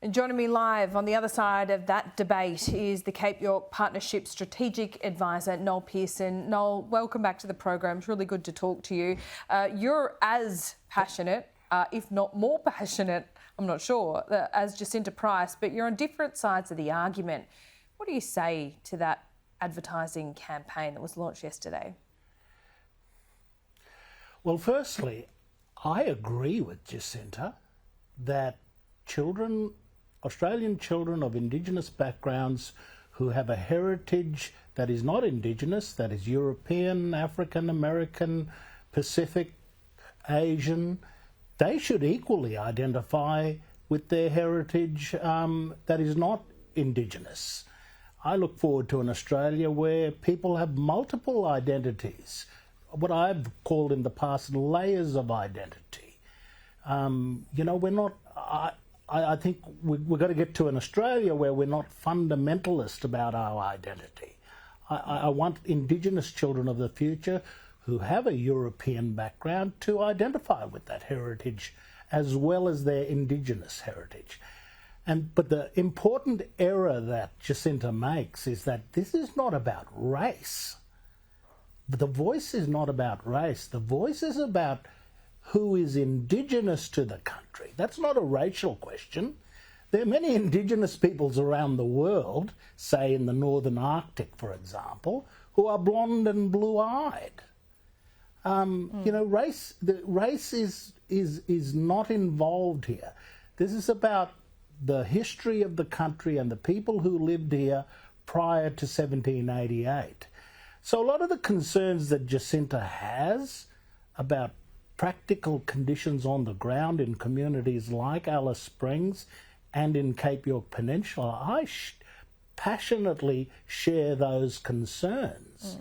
And joining me live on the other side of that debate is the Cape York Partnership Strategic Advisor, Noel Pearson. Noel, welcome back to the program. It's really good to talk to you. You're as passionate, if not more passionate, I'm not sure, as Jacinta Price, but you're on different sides of the argument. What do you say to that advertising campaign that was launched yesterday? Well, firstly, I agree with Jacinta that Australian children of Indigenous backgrounds who have a heritage that is not Indigenous, that is European, African American, Pacific, Asian, they should equally identify with their heritage that is not Indigenous. I look forward to an Australia where people have multiple identities, what I've called in the past layers of identity. We're not... I think we've got to get to an Australia where we're not fundamentalist about our identity. I want Indigenous children of the future who have a European background to identify with that heritage as well as their Indigenous heritage. But the important error that Jacinta makes is that this is not about race. The voice is not about race. The voice is about who is Indigenous to the country. That's not a racial question. There are many Indigenous peoples around the world, say in the Northern Arctic, for example, who are blonde and blue-eyed. Race is not involved here. This is about the history of the country and the people who lived here prior to 1788. So a lot of the concerns that Jacinta has about practical conditions on the ground in communities like Alice Springs and in Cape York Peninsula, I passionately share those concerns.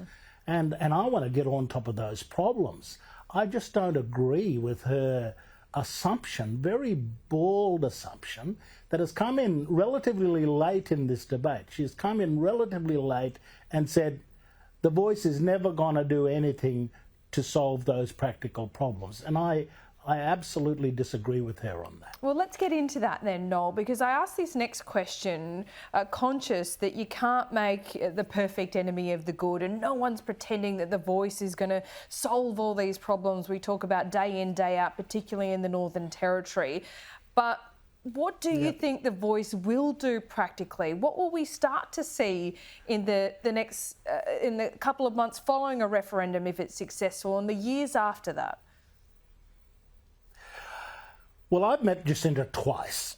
And I want to get on top of those problems. I just don't agree with her assumption, very bald assumption, that has come in relatively late in this debate. She's come in relatively late and said the voice is never going to do anything to solve those practical problems. And I absolutely disagree with her on that. Well, let's get into that then, Noel, because I asked this next question conscious that you can't make the perfect enemy of the good, and no one's pretending that the voice is going to solve all these problems we talk about day in, day out, particularly in the Northern Territory. But what do you think the voice will do practically? What will we start to see in the next in the couple of months following a referendum if it's successful, and the years after that? Well, I've met Jacinta twice,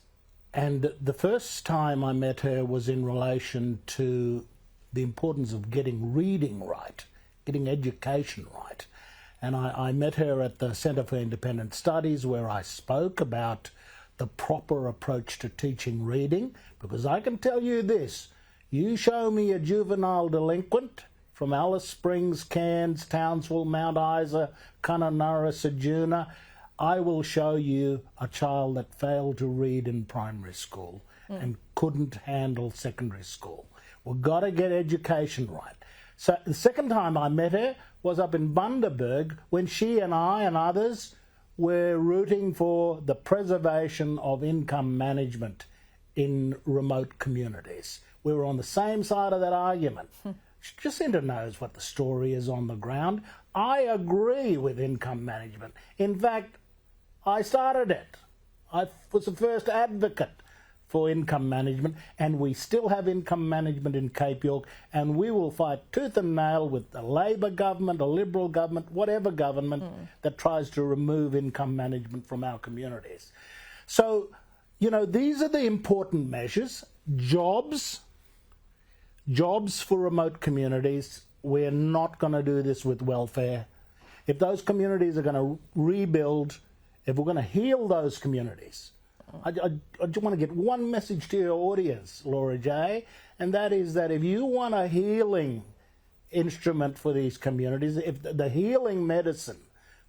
and the first time I met her was in relation to the importance of getting reading right, getting education right. And I met her at the Centre for Independent Studies, where I spoke about the proper approach to teaching reading, because I can tell you this, you show me a juvenile delinquent from Alice Springs, Cairns, Townsville, Mount Isa, Kununurra, Ceduna, I will show you a child that failed to read in primary school and couldn't handle secondary school. We've got to get education right. So the second time I met her was up in Bundaberg when she and I and others were rooting for the preservation of income management in remote communities. We were on the same side of that argument. Jacinta knows what the story is on the ground. I agree with income management. In fact, I started it. I was the first advocate for income management, and we still have income management in Cape York, and we will fight tooth and nail with the Labor government, a Liberal government, whatever government that tries to remove income management from our communities. So, these are the important measures. Jobs for remote communities. We're not going to do this with welfare. If those communities are going to rebuild, if we're going to heal those communities, I just want to get one message to your audience, Laura J., and that is that if you want a healing instrument for these communities, if the healing medicine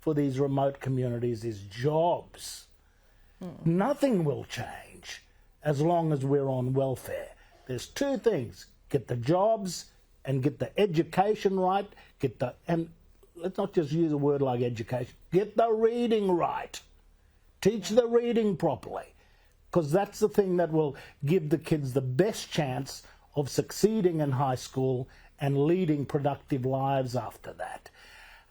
for these remote communities is jobs, nothing will change as long as we're on welfare. There's two things: get the jobs and get the education right, and let's not just use a word like education, get the reading right. Teach the reading properly. because that's the thing that will give the kids the best chance of succeeding in high school and leading productive lives after that.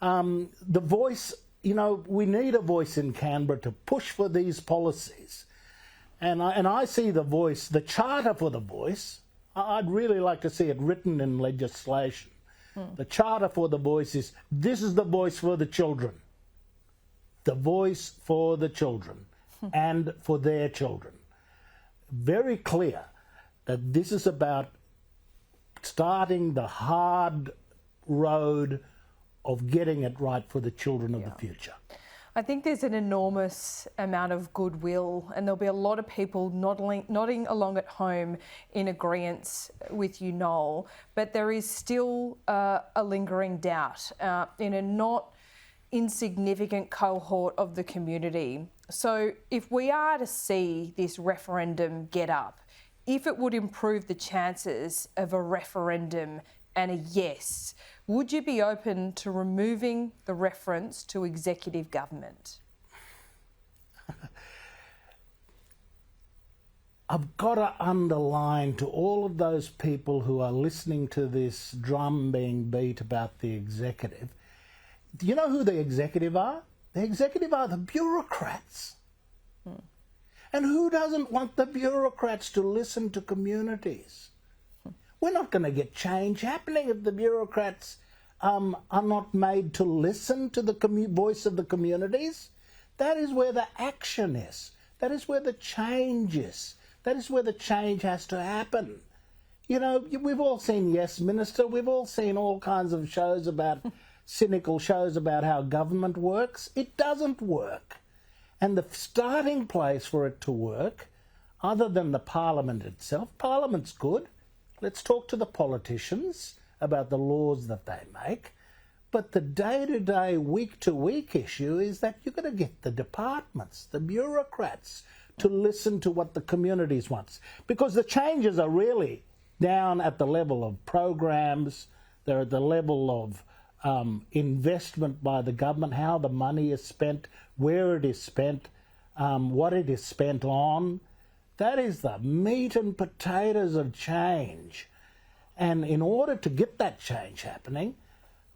The voice, we need a voice in Canberra to push for these policies. And I see the voice, the charter for the voice, I'd really like to see it written in legislation. The charter for the voice is, this is the voice for the children. The voice for the children and for their children. Very clear that this is about starting the hard road of getting it right for the children of the future. I think there's an enormous amount of goodwill, and there'll be a lot of people nodding along at home in agreement with you, Noel, but there is still a lingering doubt in a not insignificant cohort of the community. So if we are to see this referendum get up, if it would improve the chances of a referendum and a yes, would you be open to removing the reference to executive government? I've got to underline to all of those people who are listening to this drum being beat about the executive, do you know who the executive are? The executive are the bureaucrats. And who doesn't want the bureaucrats to listen to communities? We're not going to get change happening if the bureaucrats are not made to listen to the voice of the communities. That is where the action is. That is where the change is. That is where the change has to happen. We've all seen Yes Minister. We've all seen all kinds of shows about, cynical shows about how government works. It doesn't work. And the starting place for it to work, other than the Parliament itself, Parliament's good. Let's talk to the politicians about the laws that they make. But the day-to-day, week-to-week issue is that you've got to get the departments, the bureaucrats, to listen to what the communities want. Because the changes are really down at the level of programs, they're at the level of investment by the government, how the money is spent, where it is spent, what it is spent on. That is the meat and potatoes of change. And in order to get that change happening,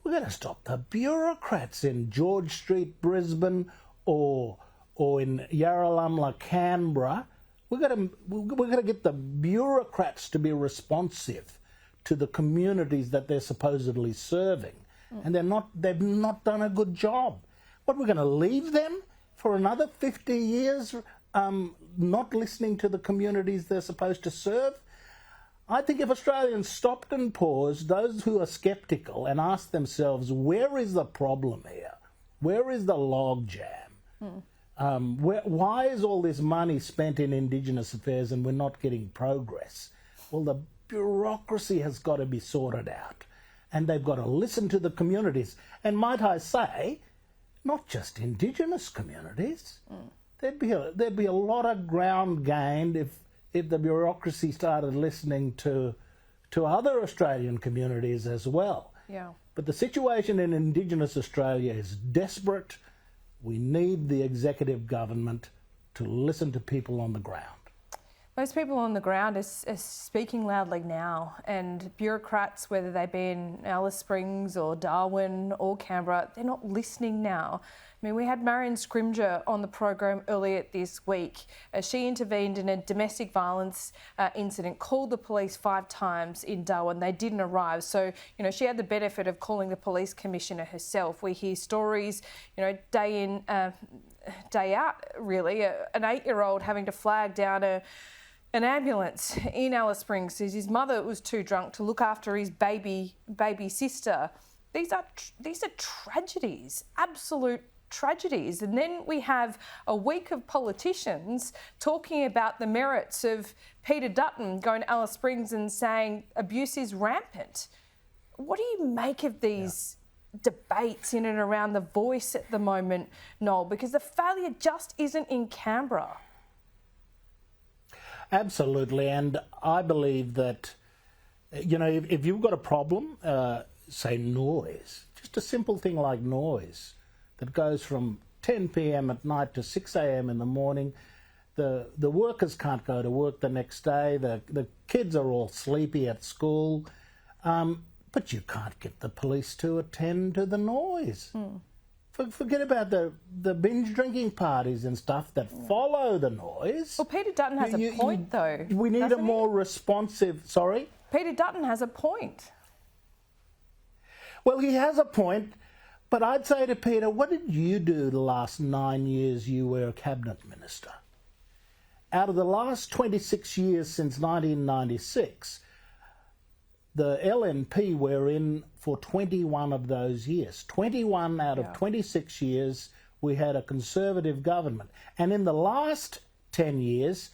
we've got to stop the bureaucrats in George Street, Brisbane, or in Yarralumla, Canberra. We've got to get the bureaucrats to be responsive to the communities that they're supposedly serving. And they've not done a good job. What, we're going to leave them for another 50 years not listening to the communities they're supposed to serve? I think if Australians stopped and paused, those who are sceptical, and asked themselves, where is the problem here? Where is the logjam? Why is all this money spent in Indigenous affairs and we're not getting progress? Well, the bureaucracy has got to be sorted out. And they've got to listen to the communities. And might I say, not just Indigenous communities. There'd be a lot of ground gained if the bureaucracy started listening to other Australian communities as well. Yeah. But the situation in Indigenous Australia is desperate. We need the executive government to listen to people on the ground. Most people on the ground are speaking loudly now, and bureaucrats, whether they be in Alice Springs or Darwin or Canberra, they're not listening now. I mean, we had Marion Scrimger on the program earlier this week. She intervened in a domestic violence incident, called the police 5 times in Darwin. They didn't arrive. So, she had the benefit of calling the police commissioner herself. We hear stories, day in, day out, really. An 8-year-old having to flag down an ambulance in Alice Springs because his mother was too drunk to look after his baby sister. These are tragedies, absolute tragedies. And then we have a week of politicians talking about the merits of Peter Dutton going to Alice Springs and saying abuse is rampant. What do you make of these debates in and around the voice at the moment, Noel? Because the failure just isn't in Canberra. Absolutely, and I believe that, if you've got a problem, say noise, just a simple thing like noise that goes from 10 p.m. at night to 6 a.m. in the morning, the workers can't go to work the next day. The kids are all sleepy at school. But you can't get the police to attend to the noise. Forget about the binge drinking parties and stuff that follow the noise. Well, Peter Dutton has a point, though. We need a more responsive... Sorry? Peter Dutton has a point. Well, he has a point, but I'd say to Peter, what did you do the last 9 years you were a cabinet minister? Out of the last 26 years since 1996, the LNP were in for 21 of those years. 21 out of 26 years we had a Conservative government. And in the last 10 years,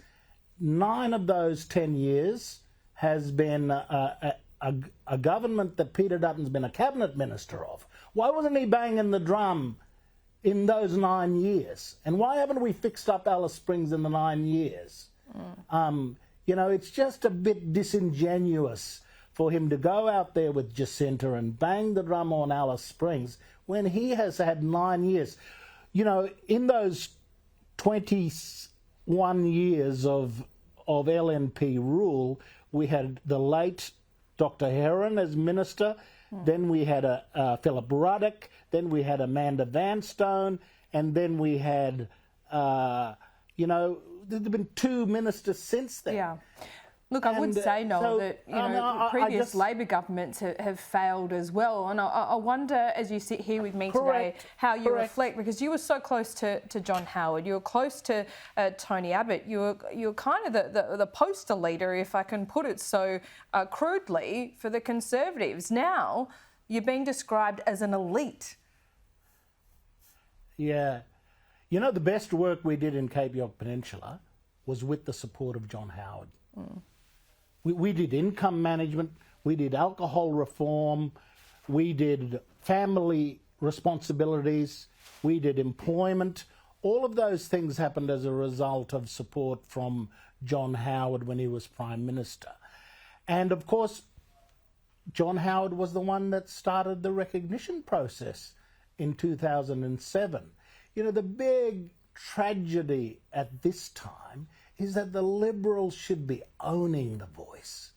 9 of those 10 years has been a government that Peter Dutton's been a cabinet minister of. Why wasn't he banging the drum in those 9 years? And why haven't we fixed up Alice Springs in the 9 years? You know, it's just a bit disingenuous for him to go out there with Jacinta and bang the drum on Alice Springs when he has had 9 years. You know, in those 21 years of LNP rule, we had the late Dr. Heron as minister, then we had Philip Ruddock, then we had Amanda Vanstone, and then we had, you know, there have been 2 ministers since then. Yeah. Look, I would say, Noel, that previous Labor governments have failed as well. And I wonder, as you sit here with me today, how you reflect, because you were so close to John Howard, you were close to Tony Abbott, you were kind of the poster leader, if I can put it so crudely, for the Conservatives. Now you're being described as an elite. Yeah. You know, the best work we did in Cape York Peninsula was with the support of John Howard. We did income management, we did alcohol reform, we did family responsibilities, we did employment. All of those things happened as a result of support from John Howard when he was Prime Minister. And of course, John Howard was the one that started the recognition process in 2007. You know, the big tragedy at this time is that the Liberals should be owning the voice.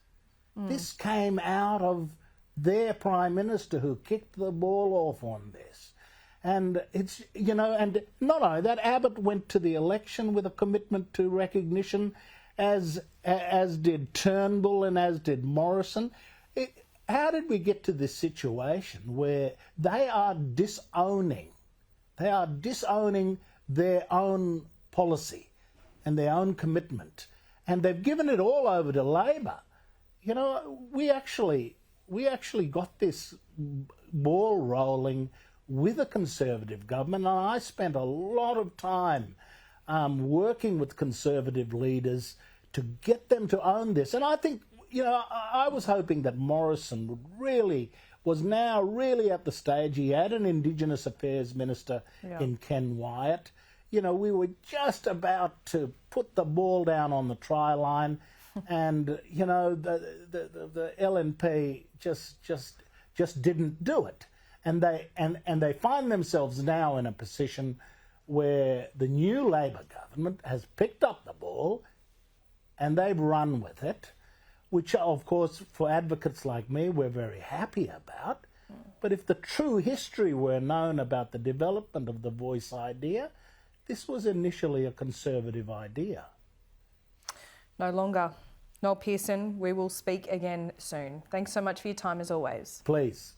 This came out of their Prime Minister who kicked the ball off on this. And it's, you know, and not only that, Abbott went to the election with a commitment to recognition, as did Turnbull and as did Morrison. How did we get to this situation where they are disowning their own policy and their own commitment, and they've given it all over to Labor? You know, we actually got this ball rolling with a Conservative government, and I spent a lot of time working with Conservative leaders to get them to own this. And I think, you know, I was hoping that Morrison was now really at the stage. He had an Indigenous Affairs Minister in Ken Wyatt. You know, we were just about to put the ball down on the try line, and you know, the LNP just didn't do it, and they find themselves now in a position where the new Labor government has picked up the ball, and they've run with it, which of course for advocates like me we're very happy about. But if the true history were known about the development of the voice idea, this was initially a Conservative idea. No longer. Noel Pearson, we will speak again soon. Thanks so much for your time as always. Please.